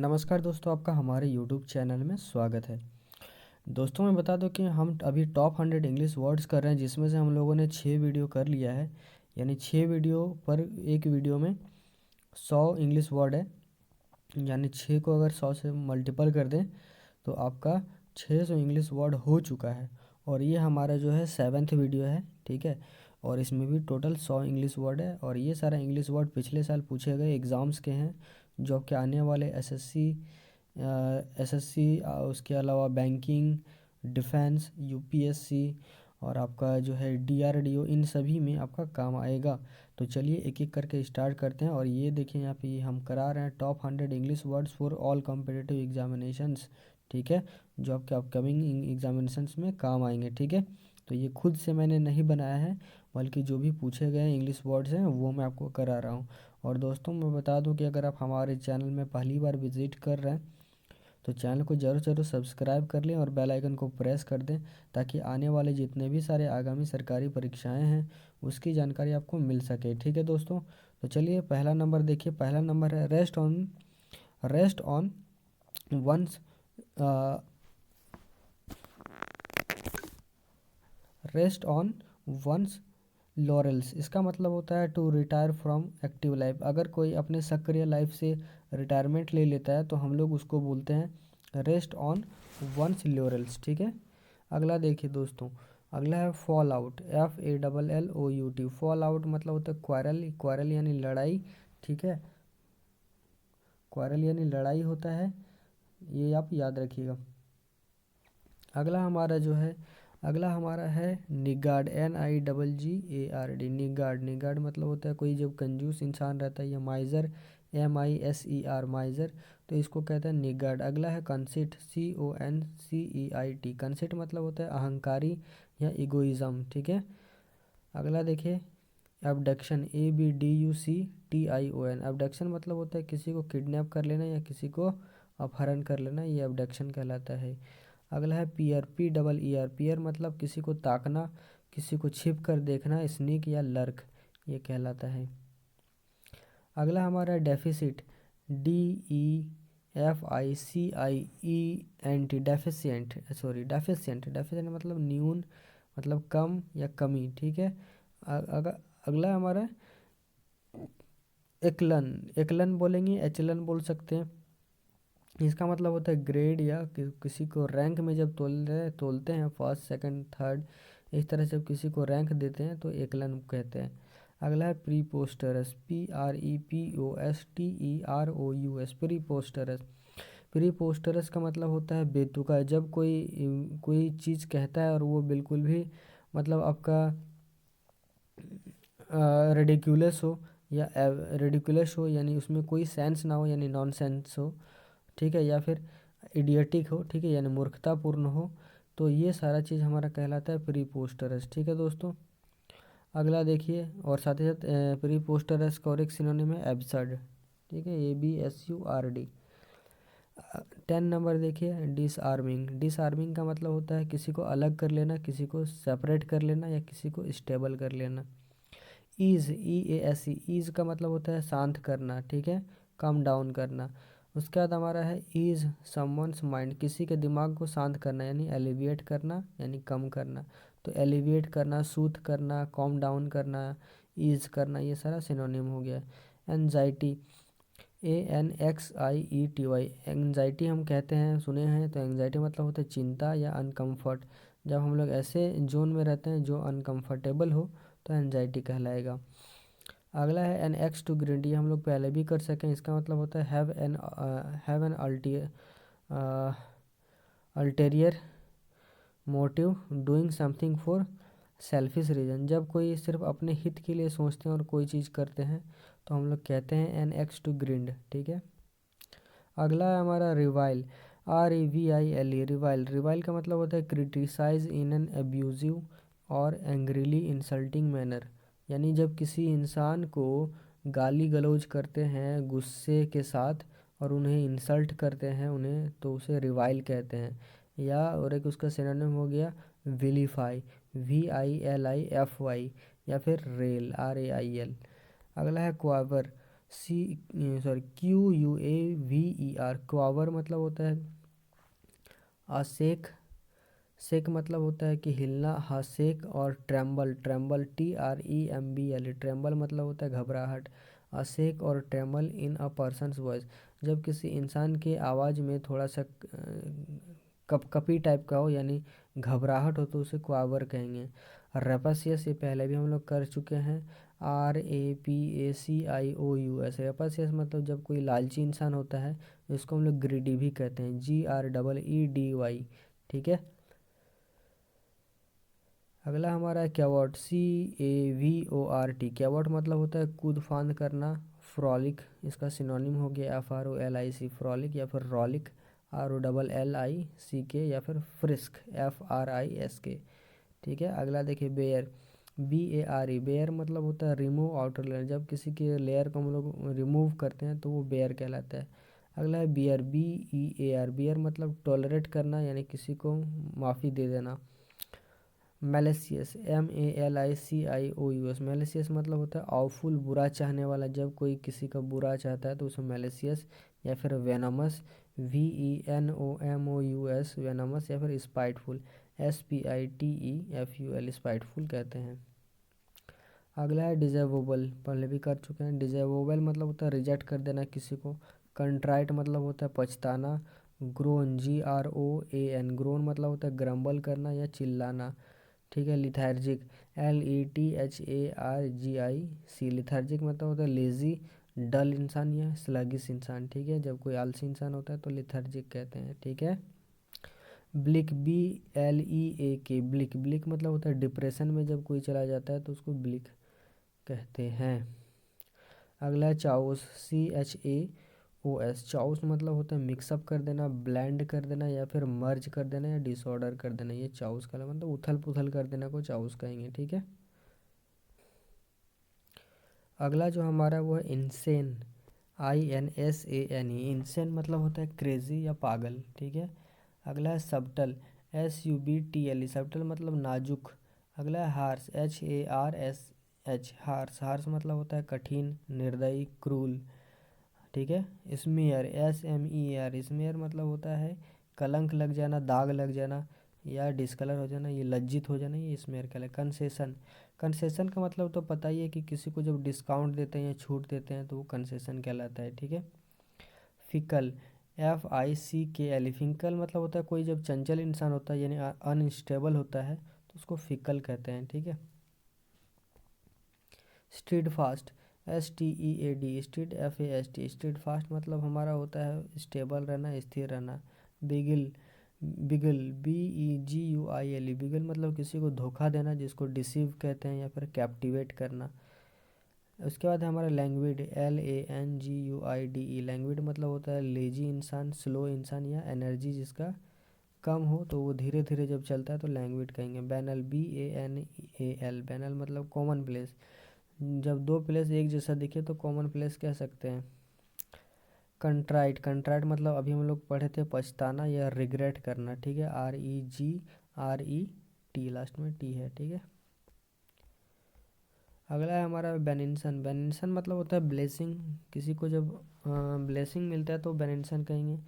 नमस्कार दोस्तों, आपका हमारे यूट्यूब चैनल में स्वागत है। दोस्तों मैं बता दूं कि हम अभी टॉप 100 इंग्लिश वर्ड्स कर रहे हैं, जिसमें से हम लोगों ने 6 वीडियो कर लिया है। यानी 6 वीडियो पर एक वीडियो में 100 इंग्लिश वर्ड है। यानी 6 को अगर 100 से मल्टीपल कर दें तो आपका 600 इंग्लिश वर्ड हो चुका है। और ये हमारा जो है 7th वीडियो है, ठीक है। और इसमें भी टोटल 100 इंग्लिश वर्ड है। और ये सारा इंग्लिश वर्ड पिछले साल पूछे गए एग्ज़ाम्स के हैं, जो आपके आने वाले एसएससी उसके अलावा बैंकिंग, डिफेंस, यूपीएससी और आपका जो है डीआरडीओ, इन सभी में आपका काम आएगा। तो चलिए एक एक करके स्टार्ट करते हैं। और ये देखिए यहाँ पे हम करा रहे हैं top 100 English words for all competitive examinations, ठीक है, जो आपके अपकमिंग एग्जामिनेशंस में काम आएंगे, ठीक है। तो ये खुद से मैंने नहीं बनाया है, बल्कि जो भी पूछे गए इंग्लिश वर्ड्स हैं वो मैं आपको करा रहा हूँ। और दोस्तों मैं बता दूं कि अगर आप हमारे चैनल में पहली बार विज़िट कर रहे हैं तो चैनल को ज़रूर सब्सक्राइब कर लें और बेल आइकन को प्रेस कर दें, ताकि आने वाले जितने भी सारे आगामी सरकारी परीक्षाएं हैं उसकी जानकारी आपको मिल सके, ठीक है दोस्तों। तो चलिए पहला नंबर देखिए। पहला नंबर है rest on one's rest on one's laurels. इसका मतलब होता है to retire from active life. अगर कोई अपने सक्रिय लाइफ से रिटायरमेंट ले लेता है तो हम लोग उसको बोलते हैं रेस्ट ऑन वंस लॉरेल्स, ठीक है। अगला देखिए दोस्तों, अगला है fall out, FALLOUT। Fall out मतलब होता है क्वारल यानी लड़ाई, ठीक है। क्वारल यानी लड़ाई होता है, ये आप याद रखिएगा। अगला हमारा है निगार्ड, NIGGARD। निगार्ड मतलब होता है कोई जब कंजूस इंसान रहता है, या माइजर, MISER माइजर, तो इसको कहते हैं निगार्ड। अगला है कंसीट, CONCEIT। कंसीट मतलब होता है अहंकारी या इगोइज्म, ठीक है। अगला देखिए अबडक्शन, ABDUCTION। अबडक्शन मतलब होता है किसी को किडनैप कर लेना या किसी को अपहरण कर लेना, ये अबडक्शन कहलाता है। अगला है पियर, PEER। पियर मतलब किसी को ताकना, किसी को छिप कर देखना, स्नीक या लर्क, ये कहलाता है। अगला हमारा है डेफिसिट, DEFICIENT। डेफिशिएंट मतलब न्यून, मतलब कम या कमी, ठीक है। अगला हमारा एकलन बोलेंगे, एचलन बोल सकते हैं। इसका मतलब होता है ग्रेड, या किसी को रैंक में जब तोलते हैं, फर्स्ट सेकंड थर्ड, इस तरह से जब किसी को रैंक देते हैं तो एकलन कहते हैं। अगला है प्रीपोस्टरस, PREPOSTEROUS। प्रीपोस्टरस का मतलब होता है बेतुका। जब कोई चीज़ कहता है और वो बिल्कुल भी मतलब आपका रेडिकुलस हो, यानी उसमें कोई सेंस ना हो, यानी नॉन सेंस हो, ठीक है, या फिर इडियटिक हो, ठीक है, यानी मूर्खतापूर्ण हो, तो ये सारा चीज़ हमारा कहलाता है प्रीपोस्टरस, ठीक है दोस्तों। अगला देखिए, और साथ ही साथ प्रीपोस्टरस का और एक सिनोनिम है एब्सर्ड, ठीक है, ABSURD। 10 नंबर देखिए डिसआर्मिंग। डिसआर्मिंग का मतलब होता है किसी को अलग कर लेना, किसी को सेपरेट कर लेना, या किसी को स्टेबल कर लेना। EASE का मतलब होता है शांत करना, ठीक है, कम डाउन करना। उसके बाद हमारा है ईज समवंस माइंड, किसी के दिमाग को शांत करना, यानी एलिविएट करना, यानी कम करना। तो एलिविएट करना, सूथ करना, कम डाउन करना, ईज करना, ये सारा सिनोनिम हो गया। Anxiety, ANXIETY। एंजाइटी हम कहते हैं, सुने हैं, तो एंजाइटी मतलब होता है चिंता या अनकम्फर्ट। जब हम लोग ऐसे जोन में रहते हैं जो अनकम्फर्टेबल हो तो एंजाइटी कहलाएगा। अगला है एन एक्स टू ग्रीड, ये हम लोग पहले भी कर सकें। इसका मतलब होता है have an ulterior motive doing something for selfish reason. जब कोई सिर्फ अपने हित के लिए सोचते हैं और कोई चीज़ करते हैं तो हम लोग कहते हैं एन एक्स टू ग्रीड, ठीक है। अगला है हमारा रिवाइल, REVILE। रिवाइल का मतलब होता है क्रिटिसाइज इन एन एब्यूजिव और एंग्रीली इंसल्टिंग मैनर। यानी जब किसी इंसान को गाली गलौज करते हैं गुस्से के साथ और उन्हें इंसल्ट करते हैं उन्हें, तो उसे रिवाइल कहते हैं। या और एक उसका सिनोनिम हो गया विलीफाई, VILIFY, या फिर रेल, RAIL। अगला है क्वावर, QUAVER, क्वावर मतलब होता है अशेक, शेक मतलब होता है कि हिलना, हशेक। और ट्रेम्बल, TREMBL, ट्रेम्बल मतलब होता है घबराहट। अशेक और tremble in a person's voice, जब किसी इंसान की आवाज़ में थोड़ा सा कपकपी टाइप का हो यानी घबराहट हो तो उसे क्वावर कहेंगे। रेपसियस, ये पहले भी हम लोग कर चुके हैं, RAPACIOUS। रेपसियस मतलब जब कोई लालची इंसान होता है, इसको हम लोग ग्रीडी भी कहते हैं, GREEDY। ठीक है। अगला हमारा है कैवॉट, CAVORT। कैवॉट मतलब होता है कूद फांद करना। फ्रॉलिक, इसका सिनोनिम हो गया FROLIC, फ्रॉलिक या फिर रॉलिक, ROLLICK, या फिर फ्रिस्क, FRISK। ठीक है। अगला देखिए बेयर, BARE। बेयर मतलब होता है रिमूव आउटर लेयर, जब किसी के लेयर को हम लोग रिमूव करते हैं तो वो बेयर कहलाता है। अगला है बियर, BEAR। बियर मतलब टॉलरेट करना यानी किसी को माफ़ी दे देना। Malicious, MALICIOUS। मैलिशियस मतलब होता है आवफुल, बुरा चाहने वाला, जब कोई किसी का बुरा चाहता है तो उसे मैलिशियस या फिर वेनमस, VENOMOUS, वेनमस, या फिर स्पाइटफुल, SPITEFUL, स्पाइटफुल कहते हैं। अगला है डिजर्वेबल, पहले भी कर चुके हैं। डिजर्वेबल मतलब होता है रिजेक्ट कर देना किसी को। कंट्राइट मतलब होता है पछताना। ग्रोन, GROAN, ग्रोन मतलब होता है ग्रम्बल करना या चिल्लाना। ठीक है। Lethargic, LETHARGIC। लिथार्जिक मतलब होता है लेज़ी, डल इंसान या स्लगिश इंसान। ठीक है। जब कोई आलसी इंसान होता है तो लिथार्जिक कहते हैं। ठीक है। Bleak, BLEAK, bleak. ब्लिक मतलब होता है डिप्रेशन में जब कोई चला जाता है तो उसको ब्लिक कहते हैं। अगला है चाउस, CHAOS। चाउस मतलब होता है मिक्सअप कर देना, ब्लेंड कर देना, या फिर मर्ज कर देना या डिसऑर्डर कर देना, ये चाउस का मतलब उथल पुथल कर देना को चाउस कहेंगे। ठीक है। अगला जो हमारा वो है इंसेन, INSANE। इंसेन मतलब होता है क्रेजी या पागल। ठीक है। अगला है सबटल, SUBTLE। सबटल मतलब नाजुक। अगला है हार्श, HARSH। हार्श, हार्श मतलब होता है कठिन, निर्दयी, क्रूल। ठीक है। Smear, SMEAR। स्मेयर मतलब होता है कलंक लग जाना, दाग लग जाना या डिस्कलर हो जाना, ये लज्जित हो जाना, ये स्मेयर कहलाए। कंसेशन, कंसेशन का मतलब तो पता ही है कि किसी को जब डिस्काउंट देते हैं या छूट देते हैं तो वो कंसेशन कहलाता है। ठीक है। Fickle, FICKL। फिकल मतलब होता है कोई जब चंचल इंसान होता है यानी अनस्टेबल होता है तो उसको फिकल कहते हैं। ठीक है। Stead fast, STEAD। Stead, FAST। Stead fast मतलब हमारा होता है स्टेबल रहना, स्थिर रहना। बिगिल, बिगल, BEGUILE। बिगल मतलब किसी को धोखा देना, जिसको डिसीव कहते हैं या फिर कैप्टिवेट करना। उसके बाद है हमारा लैंग्विड, LANGUIDE। लैंग्विड मतलब होता है लेजी इंसान, स्लो इंसान या एनर्जी जिसका कम हो तो वो धीरे धीरे जब चलता है तो लैंग्विड कहेंगे। Banal, BANAL। बैनल मतलब कॉमन प्लेस, जब दो प्लेस एक जैसा दिखे तो कॉमन प्लेस कह सकते हैं। कंट्राइट, कंट्राइट मतलब अभी हम लोग पढ़े थे पछताना या रिग्रेट करना। ठीक है। REGRET, लास्ट में टी है। ठीक है। अगला है हमारा बेनिंसन। बेनिंसन मतलब होता है ब्लेसिंग, किसी को जब ब्लेसिंग मिलता है तो बेनिंसन कहेंगे।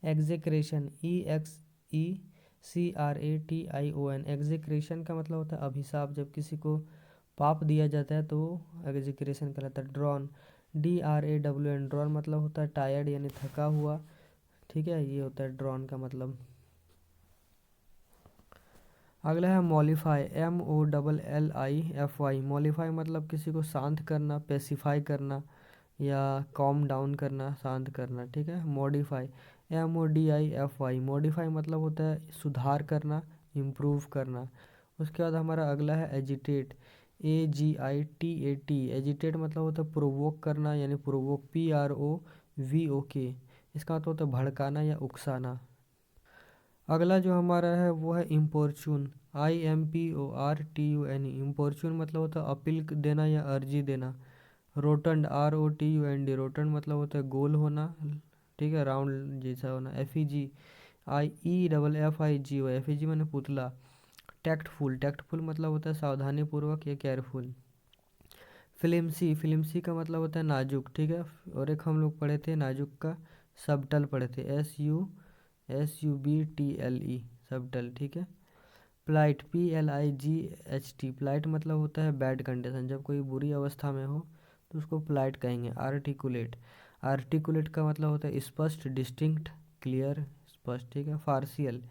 एग्जेक्रेशन, EXECRATION। एग्जेक्रेशन का मतलब होता है अभिशाप, जब किसी को पाप दिया जाता है तो एग्जीक्रेशन कहलाता है। Drawn, DRAWN। ड्रॉन मतलब होता है टायर्ड यानी थका हुआ। ठीक है। ये होता है ड्रॉन का मतलब। अगला है मॉलिफाई, MOLLIFY। मॉलिफाई मतलब किसी को शांत करना, पेसिफाई करना या कॉम डाउन करना, शांत करना। ठीक है। Modify, MODIFY। मॉडिफाई मतलब होता है सुधार करना, इम्प्रूव करना। उसके बाद हमारा अगला है एजिटेट, AGITAT। एजिटेट मतलब होता है प्रोवोक करना यानी प्रोवोक, PROVOK। इसका मतलब होता है भड़काना या उकसाना। अगला जो हमारा है वो है इम्पोर्चून, IMPORTUNE। इम्पोर्चून मतलब होता है अपील देना या अर्जी देना। रोटंड, ROTUND। रोटंड मतलब होता है गोल होना, ठीक है, राउंड जैसा होना। Effigy, IEFFIGO। एफिजी मैंने पुतला। टैक्टफुल, टैक्टफुल मतलब होता है सावधानी पूर्वक या केयरफुल। फिल्मसी का मतलब होता है नाजुक, ठीक है। और एक हम लोग पढ़े थे नाजुक का सबटल पढ़े थे, SUBTLE, सबटल, ठीक है। प्लाइट, PLIGHT, प्लाइट मतलब होता है बैड कंडीशन, जब कोई बुरी अवस्था में हो तो उसको प्लाइट कहेंगे। आर्टिकुलेट का मतलब होता है स्पष्ट, डिस्टिंक्ट, क्लियर, स्पष्ट, ठीक है। फार्सियल,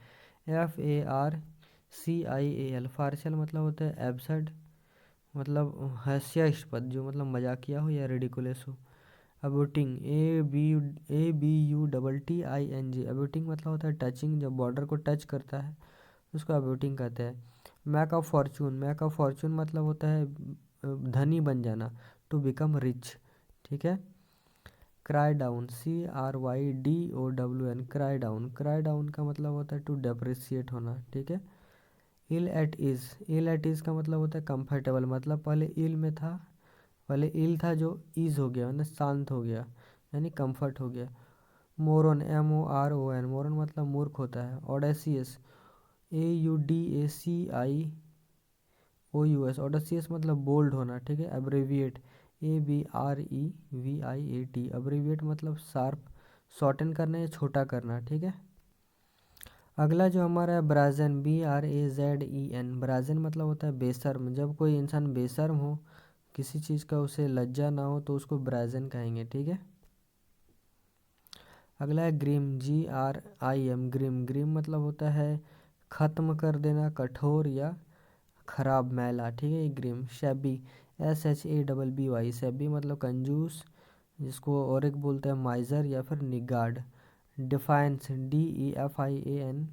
FARCIAL, फार्सियल मतलब होता है एब्सर्ड, मतलब हास्यास्पद, जो मतलब मजाकिया हो या रिडिकुलस हो। अबोटिंग, ABUTTING, अबोटिंग मतलब होता है टचिंग, जब बॉर्डर को टच करता है उसको अबोटिंग कहते हैं। मैक ऑफ फॉर्चून मतलब होता है धनी बन जाना, टू बिकम रिच, ठीक है। Cry down, CRYDOWN, cry down का मतलब होता है टू डेप्रिसिएट होना, ठीक है। इल एट इज़ का मतलब होता है कंफर्टेबल, मतलब पहले इल था जो ईज हो गया, मतलब शांत हो गया, यानी कंफर्ट हो गया। मोरन, MORON, मोरन मतलब मूर्ख होता है। ऑडेसियस, AUDACIOUS, ऑडेसियस मतलब बोल्ड होना, ठीक है। एब्रेविएट, ABREVIAT, अब्रेविएट मतलब शार्प, शॉर्टन करना या छोटा करना, ठीक है। अगला जो हमारा है ब्राज़न, BRAZEN, ब्राज़न मतलब होता है बेशर्म, जब कोई इंसान बेशर्म हो, किसी चीज़ का उसे लज्जा ना हो तो उसको ब्राज़न कहेंगे, ठीक है। अगला है ग्रिम, GRIM, ग्रिम मतलब होता है ख़त्म कर देना, कठोर या खराब, मैला, ठीक है, ये ग्रिम। शैबी, SHABBY, शैबी मतलब कंजूस, जिसको और एक बोलते हैं माइजर या फिर निगार्ड। डिफाइंस, DEFIANC,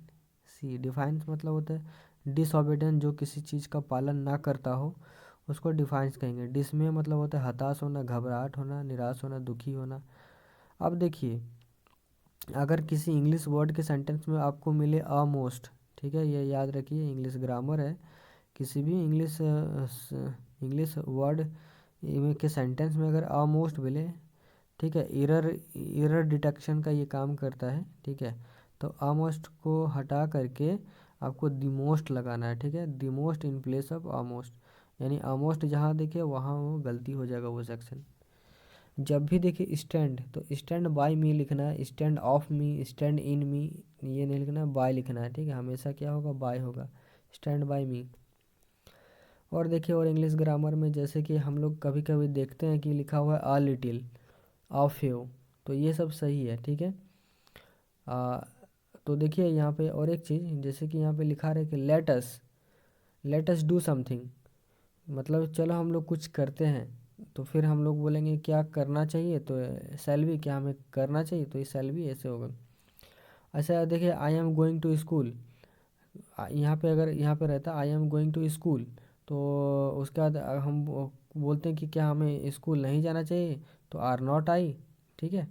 डिफाइंस मतलब होता है डिसऑबिडेंट, जो किसी चीज़ का पालन ना करता हो उसको डिफाइंस कहेंगे। डिसमे मतलब होता है हताश होना, घबराहट होना, निराश होना, दुखी होना। अब देखिए, अगर किसी इंग्लिश वर्ड के सेंटेंस में आपको मिले ऑलमोस्ट, ठीक है, ये याद रखिए, इंग्लिश ग्रामर है, किसी भी इंग्लिश वर्ड के सेंटेंस में अगर ऑलमोस्ट मिले, ठीक है, एरर डिटेक्शन का ये काम करता है, ठीक है। तो ऑलमोस्ट को हटा करके आपको द मोस्ट लगाना है, ठीक है, the most in place of almost, यानी ऑलमोस्ट जहाँ देखे वहाँ वो गलती हो जाएगा वो सेक्शन। जब भी देखिए स्टैंड, तो स्टैंड बाय मी लिखना है, stand of me, stand in me, ये नहीं लिखना है, बाय लिखना है, ठीक है, हमेशा क्या होगा, बाय होगा, स्टैंड बाय मी। और देखिए, और इंग्लिश ग्रामर में जैसे कि हम लोग कभी कभी देखते हैं कि लिखा हुआ है आ लिटिल, ऑफ यू, तो ये सब सही है, ठीक है। आ, तो देखिए यहाँ पे और एक चीज़, जैसे कि यहाँ पे लिखा रहे कि लेट अस डू समथिंग, मतलब चलो हम लोग कुछ करते हैं, तो फिर हम लोग बोलेंगे क्या करना चाहिए, तो शैल क्या हमें करना चाहिए, तो ये शैल ऐसे होगा। अच्छा देखिए, I am going to school, यहाँ पे अगर यहाँ पे रहता I am going to school, तो उसके बाद हम बोलते हैं कि क्या हमें स्कूल नहीं जाना चाहिए, तो आर नॉट आई, ठीक है।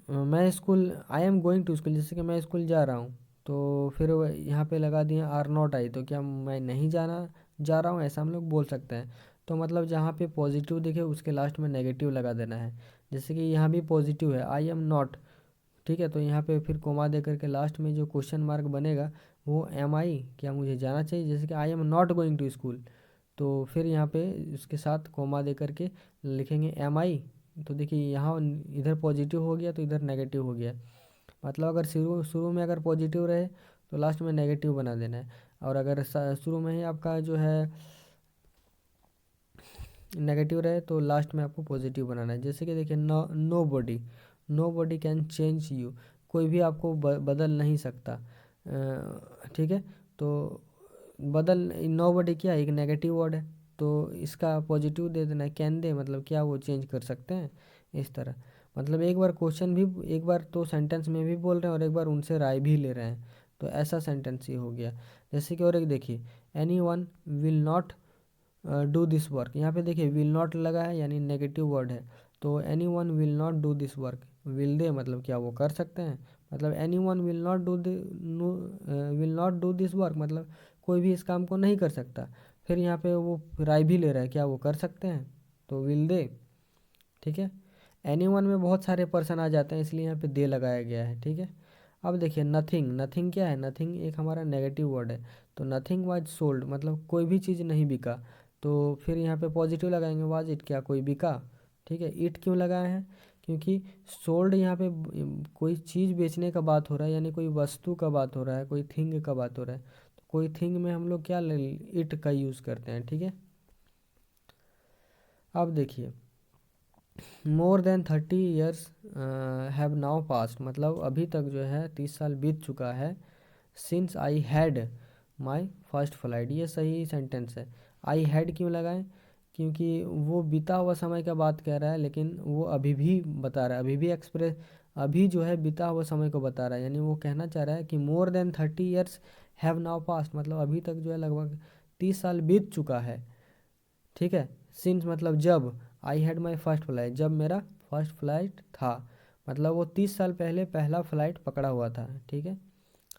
मैं school, I am going to school, जैसे कि मैं स्कूल जा रहा हूँ, तो फिर यहाँ पे लगा दिए आर नॉट आई, तो क्या मैं नहीं जा रहा हूँ, ऐसा हम लोग बोल सकते हैं। तो मतलब जहाँ पे पॉजिटिव दिखे उसके लास्ट में नेगेटिव लगा देना है, जैसे कि यहाँ भी पॉजिटिव है आई एम नॉट, ठीक है, तो यहाँ पे फिर कोमा दे करके लास्ट में जो क्वेश्चन मार्क बनेगा वो एम आई, क्या मुझे जाना चाहिए, जैसे कि I am not going to school, तो फिर यहाँ पे उसके साथ कोमा दे करके लिखेंगे एम आई, तो देखिए यहाँ इधर पॉजिटिव हो गया तो इधर नेगेटिव हो गया, मतलब अगर शुरू शुरू में अगर पॉजिटिव रहे तो लास्ट में नेगेटिव बना देना है, और अगर शुरू में ही आपका जो है नेगेटिव रहे तो लास्ट में आपको पॉजिटिव बनाना है। जैसे कि देखिए, nobody can change you, कोई भी आपको बदल नहीं सकता, ठीक है। तो नो बॉडी क्या है, एक नेगेटिव वर्ड है, तो इसका पॉजिटिव दे देना है, कैन दे मतलब क्या वो चेंज कर सकते हैं, इस तरह। मतलब एक बार क्वेश्चन भी, एक बार तो सेंटेंस में भी बोल रहे हैं और एक बार उनसे राय भी ले रहे हैं, तो ऐसा सेंटेंस ही हो गया। जैसे कि और एक देखिए, any one will not do this work, यहाँ पे देखिए विल नॉट लगा है यानी नेगेटिव वर्ड है, तो any one will not do this work, will they मतलब क्या वो कर सकते हैं, मतलब any one will not do this work मतलब कोई भी इस काम को नहीं कर सकता। फिर यहाँ पे वो राय भी ले रहा है, क्या वो कर सकते हैं, तो विल दे, ठीक है। एनी वन में बहुत सारे पर्सन आ जाते हैं, इसलिए यहाँ पे दे लगाया गया है, ठीक है। अब देखिए नथिंग क्या है, नथिंग एक हमारा नेगेटिव वर्ड है, तो नथिंग वाज सोल्ड मतलब कोई भी चीज़ नहीं बिका, तो फिर यहाँ पे पॉजिटिव लगाएंगे, वाज इट, क्या कोई बिका। ठीक है, इट क्यों लगाए हैं, क्योंकि सोल्ड यहाँ पे कोई चीज़ बेचने का बात हो रहा है, यानी कोई वस्तु का बात हो रहा है, कोई थिंग का बात हो रहा है। तो कोई थिंग में हम लोग क्या इट का यूज़ करते हैं। ठीक है, अब देखिए more than 30 years have now past, मतलब अभी तक जो है 30 साल बीत चुका है। Since I had my first flight, ये सही सेंटेंस है। आई हैड क्यों लगाएं, क्योंकि वो बीता हुआ समय का बात कह रहा है, लेकिन वो अभी भी बता रहा है, अभी भी एक्सप्रेस, अभी जो है बीता हुआ समय को बता रहा है। यानी वो कहना चाह रहा है कि more than 30 years have now past, मतलब अभी तक जो है लगभग 30 साल बीत चुका है। ठीक है, सिंस मतलब जब, I had my first flight, जब मेरा फर्स्ट फ्लाइट था, मतलब वो 30 साल पहले पहला फ्लाइट पकड़ा हुआ था। ठीक है,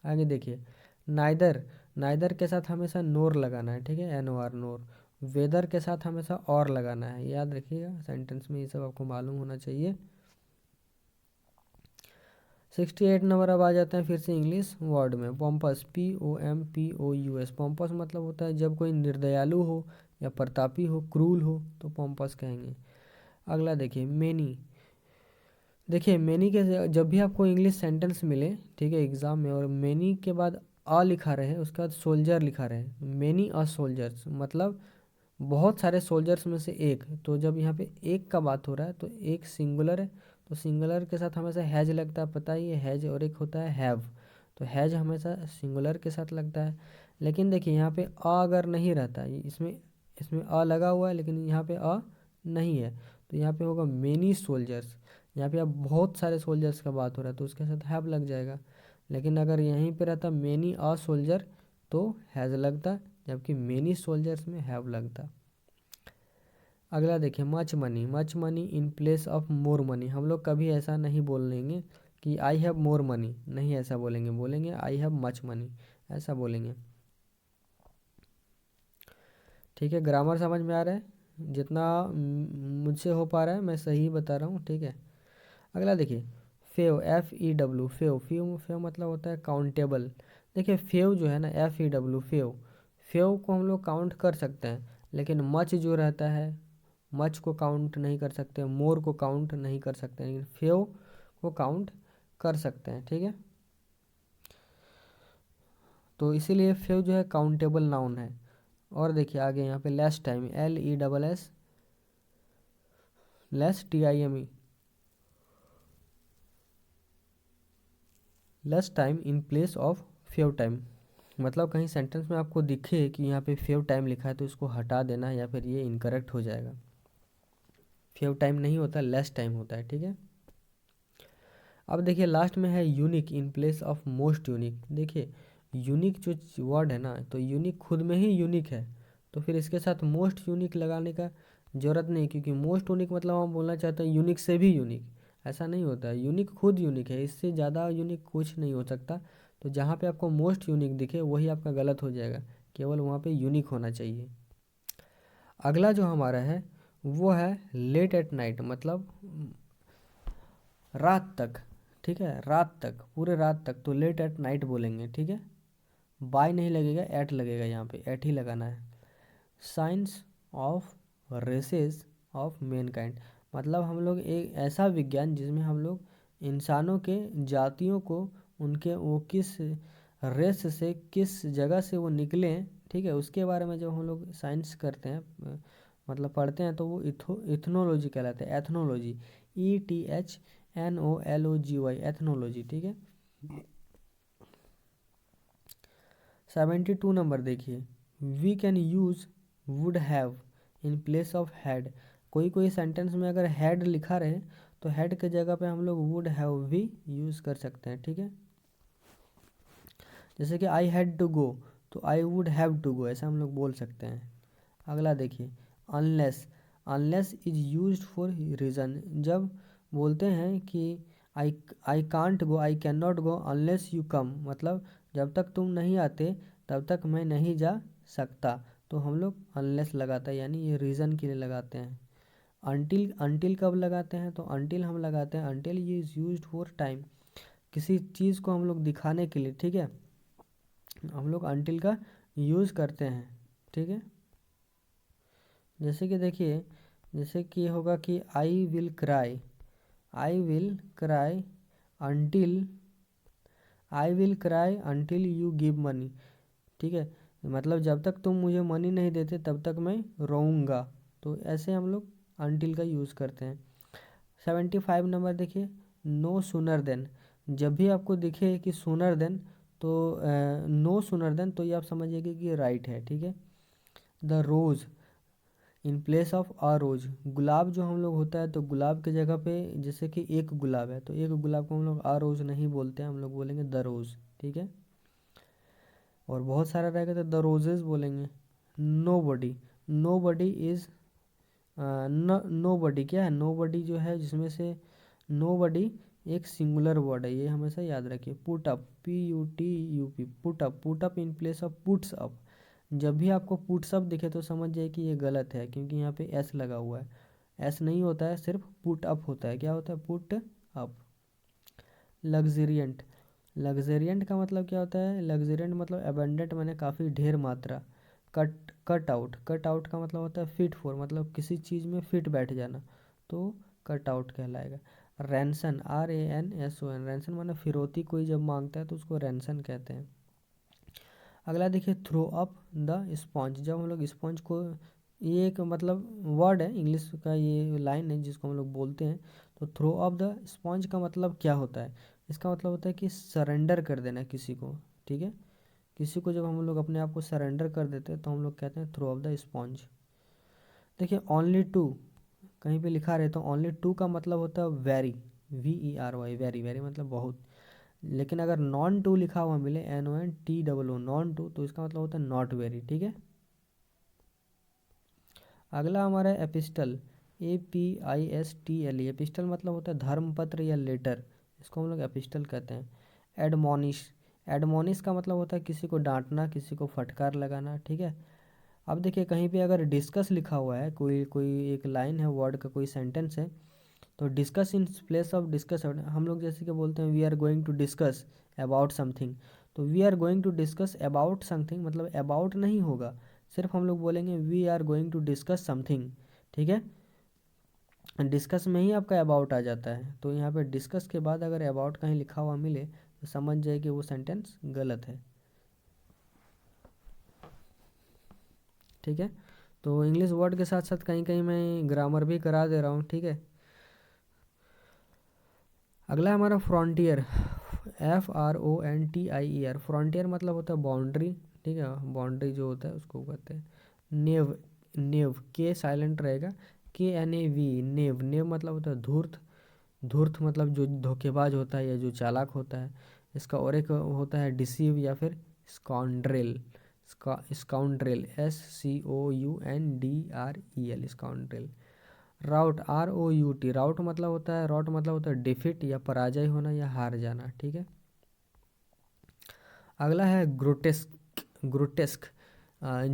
आगे देखिए नाइदर, नाइदर के साथ हमेशा नोर लगाना है। ठीक है, एन ओ आर, नोर। वेदर के साथ हमेशा और लगाना है, याद रखिएगा सेंटेंस में ये सब आपको मालूम होना चाहिए। 68 नंबर अब आ जाते हैं फिर से इंग्लिश वर्ड में, पॉम्पस, POMPOUS। पॉम्पस मतलब होता है जब कोई निर्दयालु हो या प्रतापी हो, क्रूल हो, तो पॉम्पस कहेंगे। अगला देखिए मेनी। देखिए मेनी के जब भी आपको इंग्लिश सेंटेंस मिले, ठीक है, एग्जाम में, और मेनी के बाद अ लिखा रहे, उसके बाद सोल्जर लिखा रहे, मेनी अ सोल्जर्स, मतलब बहुत सारे सोल्जर्स में से एक। तो जब यहाँ पे एक का बात हो रहा है तो एक सिंगुलर है, तो सिंगुलर के साथ हमेशा हैज लगता है, पता ही है हैज, और एक होता है हैव। तो हैज हमेशा सिंगुलर के साथ लगता है। लेकिन देखिए यहाँ पे अ अगर नहीं रहता, इसमें इसमें अ लगा हुआ है, लेकिन यहाँ पे अ नहीं है, तो यहाँ पे होगा मेनी सोल्जर्स। यहाँ पे अब बहुत सारे सोल्जर्स का बात हो रहा है, तो उसके साथ हैव लग जाएगा। लेकिन अगर यहीं पे रहता मेनी अ सोल्जर, तो हैज़ लगता, जबकि मेनी सोल्जर्स में हैव लगता। अगला देखिए much money, much money in place of more money. हम लोग कभी ऐसा नहीं बोलेंगे कि आई हैव मोर मनी, नहीं ऐसा बोलेंगे, बोलेंगे आई हैव मच मनी, ऐसा बोलेंगे। ठीक है, ग्रामर समझ में आ रहा है, जितना मुझसे हो पा रहा है मैं सही बता रहा हूँ। ठीक है, अगला देखिए few, FEW, few, few few मतलब होता है काउंटेबल। देखिए फेव जो है ना, FEW, फेव, फेव को हम लोग काउंट कर सकते हैं, लेकिन मच जो रहता है, मच को काउंट नहीं कर सकते, मोर को काउंट नहीं कर सकते, लेकिन फेव को काउंट कर सकते हैं। ठीक है, तो इसीलिए फेव जो है काउंटेबल नाउन है। और देखिए आगे यहाँ पे less time, LESS, less TIME, less time in place of few time. मतलब कहीं सेंटेंस में आपको दिखे कि यहाँ पे फेव टाइम लिखा है, तो इसको हटा देना है, या फिर ये इनकरेक्ट हो जाएगा। फेव टाइम नहीं होता, लेस टाइम होता है। ठीक है, अब देखिए लास्ट में है unique in place of most unique. देखिए यूनिक जो वर्ड है ना, तो यूनिक खुद में ही यूनिक है, तो फिर इसके साथ मोस्ट यूनिक लगाने का ज़रूरत नहीं, क्योंकि मोस्ट यूनिक मतलब हम बोलना चाहते हैं यूनिक से भी यूनिक, ऐसा नहीं होता है। यूनिक खुद यूनिक है, इससे ज़्यादा यूनिक कुछ नहीं हो सकता। तो जहाँ पे आपको मोस्ट यूनिक दिखे वही आपका गलत हो जाएगा, केवल वहाँ पे यूनिक होना चाहिए। अगला जो हमारा है वो है लेट एट नाइट, मतलब रात तक। ठीक है, रात तक, पूरे रात तक, तो लेट एट नाइट बोलेंगे। ठीक है, बाय नहीं लगेगा, एट लगेगा, यहाँ पे एट ही लगाना है। Science of races of mankind, मतलब हम लोग एक ऐसा विज्ञान जिसमें हम लोग इंसानों के जातियों को, उनके वो किस रेस से, किस जगह से वो निकले हैं, ठीक है, उसके बारे में जब हम लोग साइंस करते हैं, मतलब पढ़ते हैं, तो वो इथनोलॉजी कहलाते हैं, एथनोलॉजी, ETHNOLOGY, एथनोलॉजी। ठीक है, 72 नंबर देखिए, we can use would have in place of had. कोई कोई सेंटेंस में अगर हैड लिखा रहे, तो हैड के जगह पे हम लोग वुड हैव भी यूज़ कर सकते हैं। ठीक है, जैसे कि आई हैड टू गो, तो I would have to go, ऐसा हम लोग बोल सकते हैं। अगला देखिए unless, unless is used for reason. जब बोलते हैं कि I I can't go, I can not go unless you come, मतलब जब तक तुम नहीं आते तब तक मैं नहीं जा सकता, तो हम लोग अनलेस लगाते हैं, यानी ये रीज़न के लिए लगाते हैं। अनटिल, अनटिल कब लगाते हैं, तो अनटिल हम लगाते हैं, अनटिल ये इज़ यूज्ड फॉर टाइम, किसी चीज़ को हम लोग दिखाने के लिए, ठीक है, हम लोग अनटिल का यूज़ करते हैं। ठीक है, जैसे कि देखिए, जैसे कि होगा कि I will cry until you give money. ठीक है, मतलब जब तक तुम मुझे मनी नहीं देते तब तक मैं रोऊंगा। तो ऐसे हम लोग अंटिल का यूज़ करते हैं। 75 नंबर देखिए, नो सूनर देन। जब भी आपको दिखे कि सूनर देन, तो नो सूनर देन, तो ये आप समझिएगा कि ये राइट है। ठीक है। The rose in place of a rose, गुलाब जो हम लोग होता है तो गुलाब की जगह पे जैसे कि एक गुलाब है तो एक गुलाब को हम लोग अ रोज़ नहीं बोलते हैं, हम लोग बोलेंगे द रोज़। ठीक है। और बहुत सारा रहेगा तो द रोजेज बोलेंगे। नो बडी इज़, नो बडी क्या है, नो बडी जो है जिसमें से नो बडी एक सिंगुलर वर्ड है, ये हमेशा याद रखिए। Put up, PUTUP, put up in place of puts up. जब भी आपको पुट्स अप दिखे तो समझ जाए कि ये गलत है, क्योंकि यहाँ पे एस लगा हुआ है। एस नहीं होता है, सिर्फ पुट अप होता है। क्या होता है? Put up. लग्जरियंट, लग्जरियंट का मतलब क्या होता है? लग्जरियंट मतलब एबंडेंट, मैंने काफ़ी ढेर मात्रा। कट आउट का मतलब होता है फिट फॉर, मतलब किसी चीज़ में फिट बैठ जाना, तो कट आउट कहलाएगा। रैंसन, RANSON, रैंसन माने फिरौती कोई जब मांगता है तो उसको रैंसन कहते हैं। अगला देखिए, थ्रो अप द स्पॉन्ज। जब हम लोग स्पॉन्ज को, ये एक मतलब वर्ड है इंग्लिश का, ये लाइन है जिसको हम लोग बोलते हैं। तो थ्रो अप द स्पॉन्ज का मतलब क्या होता है? इसका मतलब होता है कि सरेंडर कर देना किसी को। ठीक है, किसी को जब हम लोग अपने आप को सरेंडर कर देते हैं तो हम लोग कहते हैं थ्रो अप द स्पॉन्ज। देखिए, ओनली टू कहीं पे लिखा रहे तो ओनली टू का मतलब होता है वेरी, VERY, वेरी, वेरी मतलब बहुत। लेकिन अगर नॉन टू लिखा हुआ मिले, NONTOO, नॉन टू, तो इसका मतलब होता है नॉट वेरी। ठीक है। अगला हमारा एपिस्टल, APISTLE। एपिस्टल मतलब होता है धर्मपत्र या लेटर, इसको हम लोग एपिस्टल कहते हैं। एडमोनिश, एडमोनिश का मतलब होता है किसी को डांटना, किसी को फटकार लगाना। ठीक है। अब देखिए, कहीं पे अगर डिस्कस लिखा हुआ है, कोई कोई एक लाइन है, वर्ड का कोई सेंटेंस है, तो discuss in place of discuss, हम लोग जैसे कि बोलते हैं we are going to discuss about something, तो we are going to discuss about something मतलब अबाउट नहीं होगा, सिर्फ हम लोग बोलेंगे we are going to discuss something. ठीक है। डिस्कस में ही आपका अबाउट आ जाता है, तो यहाँ पे डिस्कस के बाद अगर अबाउट कहीं लिखा हुआ मिले तो समझ जाए कि वो सेंटेंस गलत है। ठीक है। तो इंग्लिश वर्ड के साथ साथ कहीं कहीं मैं ग्रामर भी करा दे रहा हूँ। ठीक है। अगला हमारा फ्रंटियर, FRONTIER। फ्रंटियर मतलब होता है बाउंड्री। ठीक है, बाउंड्री जो होता है उसको कहते हैं। नेव, नेव के साइलेंट रहेगा, KNAV, नेव। नेव मतलब होता है धूर्त, धूर्त मतलब जो धोखेबाज होता है या जो चालाक होता है। इसका और एक होता है डिसीव या फिर स्काउंड्रेल, स्काउंड्रेल, SCOUNDREL, स्काउंड्रेल। राउट, ROUT, राउट मतलब होता है डिफिट या पराजय होना या हार जाना। ठीक है। अगला है ग्रोटेस्क, ग्रोटेस्क,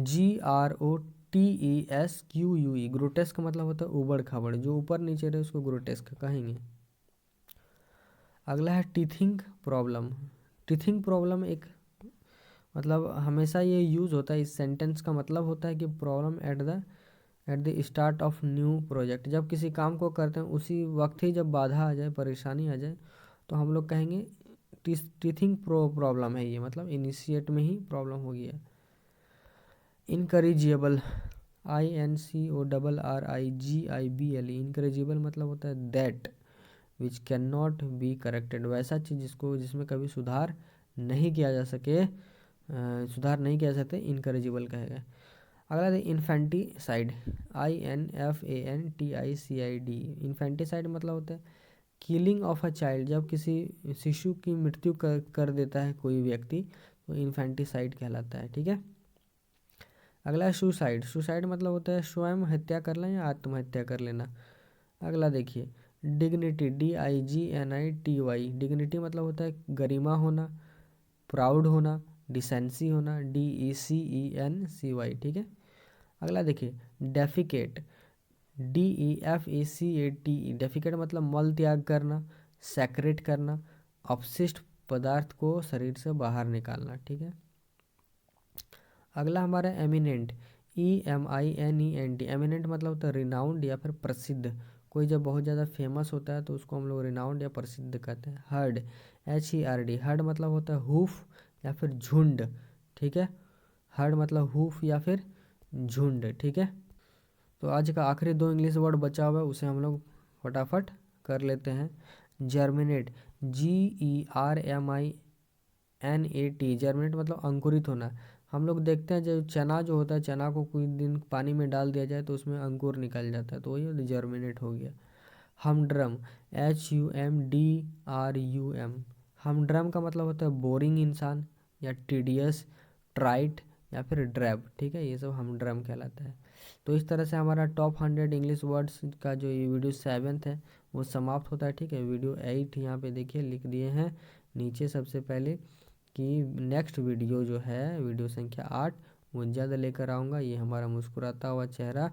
GROTESQUE, ग्रोटेस्क मतलब होता है उबड़ खाबड़, जो ऊपर नीचे रहे उसको ग्रोटेस्क कहेंगे। अगला है टीथिंग प्रॉब्लम। टीथिंग प्रॉब्लम एक मतलब हमेशा ये यूज़ होता है, इस सेंटेंस का मतलब होता है कि problem at the start of new project. जब किसी काम को करते हैं उसी वक्त ही जब बाधा आ जाए, परेशानी आ जाए, तो हम लोग कहेंगे टीथिंग प्रॉब्लम है ये, मतलब इनिशिएट में ही प्रॉब्लम हो गया। इनकरेजिबल, INCORRIGIBLE, इनकरेजिबल मतलब होता है that which can not be corrected, वैसा चीज़ जिसको जिसमें कभी सुधार नहीं किया जा सके, सुधार नहीं किया जा सकते, इनकरेजिबल कहेगा। अगला है इन्फेंटिसाइड, INFANTICID। इन्फेंटिसाइड मतलब होता है किलिंग ऑफ अ चाइल्ड, जब किसी शिशु की मृत्यु कर देता है कोई व्यक्ति, तो इन्फेंटिसाइड कहलाता है। ठीक है। अगला है सुसाइड, सुसाइड मतलब होता है स्वयं हत्या कर लेना या आत्महत्या कर लेना। अगला देखिए, डिग्निटी, DIGNITY, डिग्निटी मतलब होता है गरिमा होना, प्राउड होना, डिसेंसी होना, DECENCY। ठीक है। अगला देखिए, डेफिकेट, DEFACATE, डेफिकेट मतलब मल त्याग करना, सेक्रेट करना, अपशिष्ट पदार्थ को शरीर से बाहर निकालना। ठीक है। अगला हमारा एमिनेंट, EMINENT, एमिनेंट मतलब होता है रिनाउंड या फिर प्रसिद्ध। कोई जब बहुत ज़्यादा फेमस होता है तो उसको हम लोग रिनाउंड या प्रसिद्ध कहते हैं। हर्ड, HERD, हर्ड मतलब होता है हूफ या फिर झुंड, ठीक है। हर्ड मतलब हूफ या फिर झुंड, ठीक है। तो आज का आखिरी 2 इंग्लिश वर्ड बचा हुआ है, उसे हम लोग फटाफट कर लेते हैं। जर्मिनेट, GERMINAT, जर्मिनेट मतलब अंकुरित होना। हम लोग देखते हैं जो चना जो होता है, चना को कुछ दिन पानी में डाल दिया जाए तो उसमें अंकुर निकल जाता है, तो वही जर्मिनेट हो गया। हमड्रम, HUMDRUM, हमड्रम का मतलब होता है बोरिंग इंसान या टीडियस, ट्राइट या फिर ड्रैब, ठीक है, ये सब हमड्रम कहलाता है। तो इस तरह से हमारा टॉप 100 इंग्लिश वर्ड्स का जो ये वीडियो 7th है वो समाप्त होता है, ठीक है। वीडियो 8 यहाँ पे देखिए लिख दिए हैं नीचे सबसे पहले कि नेक्स्ट वीडियो जो है वीडियो संख्या 8 वो जल्द लेकर आऊँगा। ये हमारा मुस्कुराता हुआ चेहरा,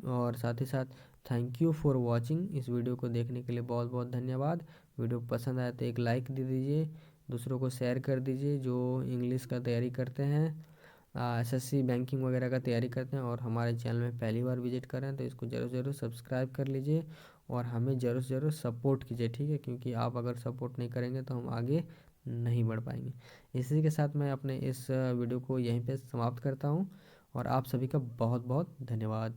और साथ ही साथ थैंक यू फॉर वॉचिंग। इस वीडियो को देखने के लिए बहुत बहुत धन्यवाद। वीडियो पसंद आया तो एक लाइक दे दीजिए, दूसरों को शेयर कर दीजिए जो इंग्लिश का तैयारी करते हैं, SSC बैंकिंग वगैरह का तैयारी करते हैं और हमारे चैनल में पहली बार विजिट कर रहे हैं तो इसको ज़रूर सब्सक्राइब कर लीजिए और हमें ज़रूर सपोर्ट कीजिए, ठीक है, क्योंकि आप अगर सपोर्ट नहीं करेंगे तो हम आगे नहीं बढ़ पाएंगे। इसी के साथ मैं अपने इस वीडियो को यहीं पे समाप्त करता हूँ और आप सभी का बहुत बहुत धन्यवाद।